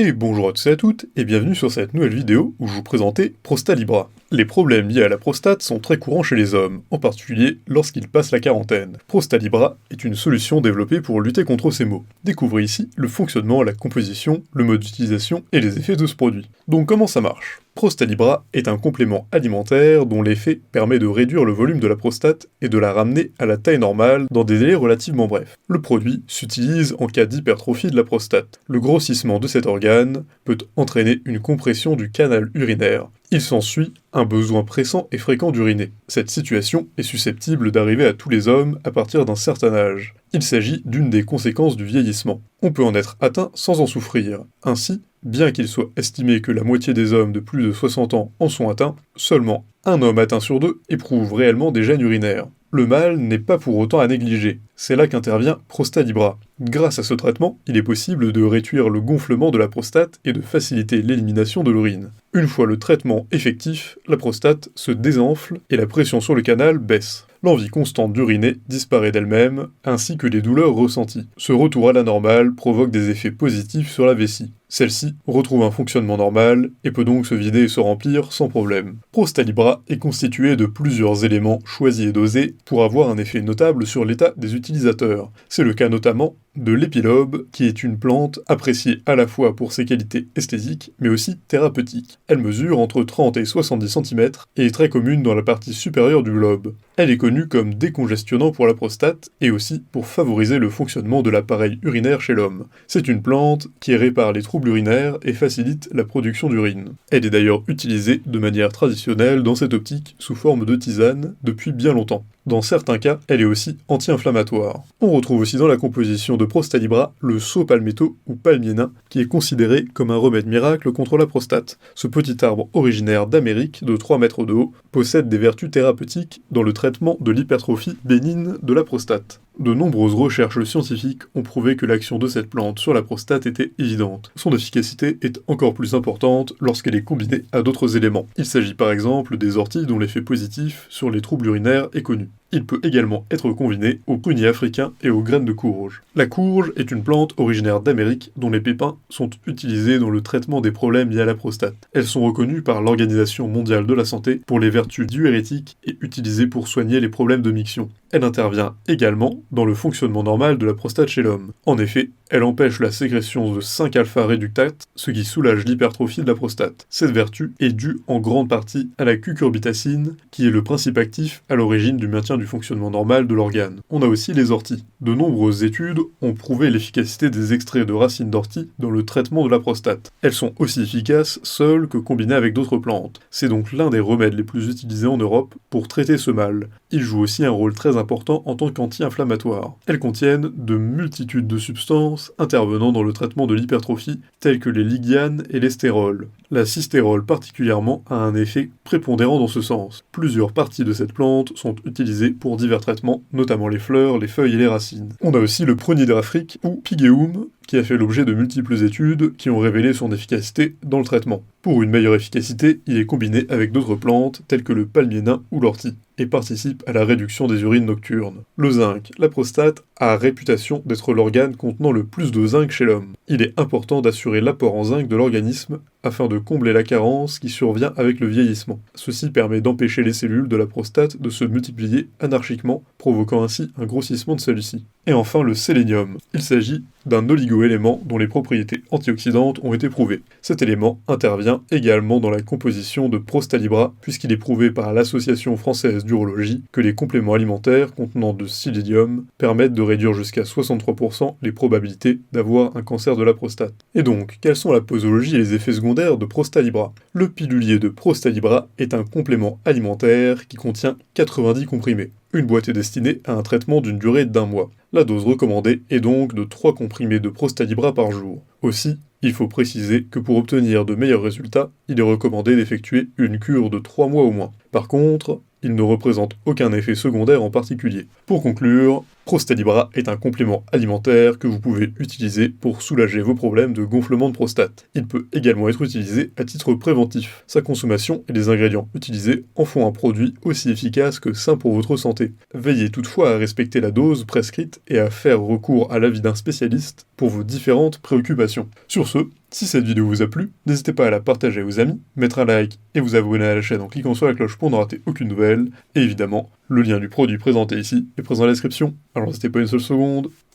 Et bonjour à tous et à toutes, et bienvenue sur cette nouvelle vidéo où je vous présentais Prostalibra. Les problèmes liés à la prostate sont très courants chez les hommes, en particulier lorsqu'ils passent la quarantaine. Prostalibra est une solution développée pour lutter contre ces maux. Découvrez ici le fonctionnement, la composition, le mode d'utilisation et les effets de ce produit. Donc comment ça marche ? Prostalibra est un complément alimentaire dont l'effet permet de réduire le volume de la prostate et de la ramener à la taille normale dans des délais relativement brefs. Le produit s'utilise en cas d'hypertrophie de la prostate. Le grossissement de cet organe peut entraîner une compression du canal urinaire. Il s'ensuit un besoin pressant et fréquent d'uriner. Cette situation est susceptible d'arriver à tous les hommes à partir d'un certain âge. Il s'agit d'une des conséquences du vieillissement. On peut en être atteint sans en souffrir. Ainsi, bien qu'il soit estimé que la moitié des hommes de plus de 60 ans en sont atteints, seulement un homme atteint sur deux éprouve réellement des gènes urinaires. Le mal n'est pas pour autant à négliger. C'est là qu'intervient Prostalibra. Grâce à ce traitement, il est possible de réduire le gonflement de la prostate et de faciliter l'élimination de l'urine. Une fois le traitement effectif, la prostate se désenfle et la pression sur le canal baisse. L'envie constante d'uriner disparaît d'elle-même, ainsi que les douleurs ressenties. Ce retour à la normale provoque des effets positifs sur la vessie. Celle-ci retrouve un fonctionnement normal et peut donc se vider et se remplir sans problème. Prostalibra est constitué de plusieurs éléments choisis et dosés pour avoir un effet notable sur l'état des utilisateurs. C'est le cas notamment de l'épilobe, qui est une plante appréciée à la fois pour ses qualités esthétiques, mais aussi thérapeutiques. Elle mesure entre 30 et 70 cm et est très commune dans la partie supérieure du globe. Elle est connue comme décongestionnant pour la prostate et aussi pour favoriser le fonctionnement de l'appareil urinaire chez l'homme. C'est une plante qui répare les troubles urinaires et facilite la production d'urine. Elle est d'ailleurs utilisée de manière traditionnelle dans cette optique sous forme de tisane depuis bien longtemps. Dans certains cas, elle est aussi anti-inflammatoire. On retrouve aussi dans la composition de Prostalibra le saut palmetto ou palmier nain, qui est considéré comme un remède miracle contre la prostate. Ce petit arbre originaire d'Amérique, de 3 mètres de haut, possède des vertus thérapeutiques dans le traitement de l'hypertrophie bénigne de la prostate. De nombreuses recherches scientifiques ont prouvé que l'action de cette plante sur la prostate était évidente. Son efficacité est encore plus importante lorsqu'elle est combinée à d'autres éléments. Il s'agit par exemple des orties dont l'effet positif sur les troubles urinaires est connu. Il peut également être combiné aux pruniers africains et aux graines de courge. La courge est une plante originaire d'Amérique dont les pépins sont utilisés dans le traitement des problèmes liés à la prostate. Elles sont reconnues par l'Organisation mondiale de la santé pour les vertus diurétiques et utilisées pour soigner les problèmes de miction. Elle intervient également dans le fonctionnement normal de la prostate chez l'homme. En effet, elle empêche la sécrétion de 5-alpha réductate, ce qui soulage l'hypertrophie de la prostate. Cette vertu est due en grande partie à la cucurbitacine, qui est le principe actif à l'origine du maintien du fonctionnement normal de l'organe. On a aussi les orties. De nombreuses études ont prouvé l'efficacité des extraits de racines d'ortie dans le traitement de la prostate. Elles sont aussi efficaces seules que combinées avec d'autres plantes. C'est donc l'un des remèdes les plus utilisés en Europe pour traiter ce mal. Ils jouent aussi un rôle très important en tant qu'anti-inflammatoires. Elles contiennent de multitudes de substances intervenant dans le traitement de l'hypertrophie, telles que les lignanes et les stérols. La cystérol particulièrement a un effet prépondérant dans ce sens. Plusieurs parties de cette plante sont utilisées pour divers traitements, notamment les fleurs, les feuilles et les racines. On a aussi le prunier d'Afrique, ou Pygeum, qui a fait l'objet de multiples études qui ont révélé son efficacité dans le traitement. Pour une meilleure efficacité, il est combiné avec d'autres plantes telles que le palmier nain ou l'ortie, et participe à la réduction des urines nocturnes. Le zinc, la prostate, a réputation d'être l'organe contenant le plus de zinc chez l'homme. Il est important d'assurer l'apport en zinc de l'organisme afin de combler la carence qui survient avec le vieillissement. Ceci permet d'empêcher les cellules de la prostate de se multiplier anarchiquement, provoquant ainsi un grossissement de celle-ci. Et enfin le sélénium. Il s'agit d'un oligo-élément dont les propriétés antioxydantes ont été prouvées. Cet élément intervient également dans la composition de Prostalibra, puisqu'il est prouvé par l'Association française d'urologie que les compléments alimentaires contenant de sélénium permettent de réduire jusqu'à 63% les probabilités d'avoir un cancer de la prostate. Et donc, quelles sont la posologie et les effets secondaires de Prostalibra ? Le pilulier de Prostalibra est un complément alimentaire qui contient 90 comprimés. Une boîte est destinée à un traitement d'une durée d'1 mois. La dose recommandée est donc de 3 comprimés de Prostalibra par jour. Aussi, il faut préciser que pour obtenir de meilleurs résultats, il est recommandé d'effectuer une cure de 3 mois au moins. Par contre, il ne représente aucun effet secondaire en particulier. Pour conclure, Prostalibra est un complément alimentaire que vous pouvez utiliser pour soulager vos problèmes de gonflement de prostate. Il peut également être utilisé à titre préventif. Sa consommation et les ingrédients utilisés en font un produit aussi efficace que sain pour votre santé. Veillez toutefois à respecter la dose prescrite et à faire recours à l'avis d'un spécialiste pour vos différentes préoccupations. Sur ce, Si cette vidéo vous a plu, n'hésitez pas à la partager à vos amis, mettre un like et vous abonner à la chaîne en cliquant sur la cloche pour ne rater aucune nouvelle. Et évidemment, le lien du produit présenté ici est présent dans la description, alors n'hésitez pas une seule seconde.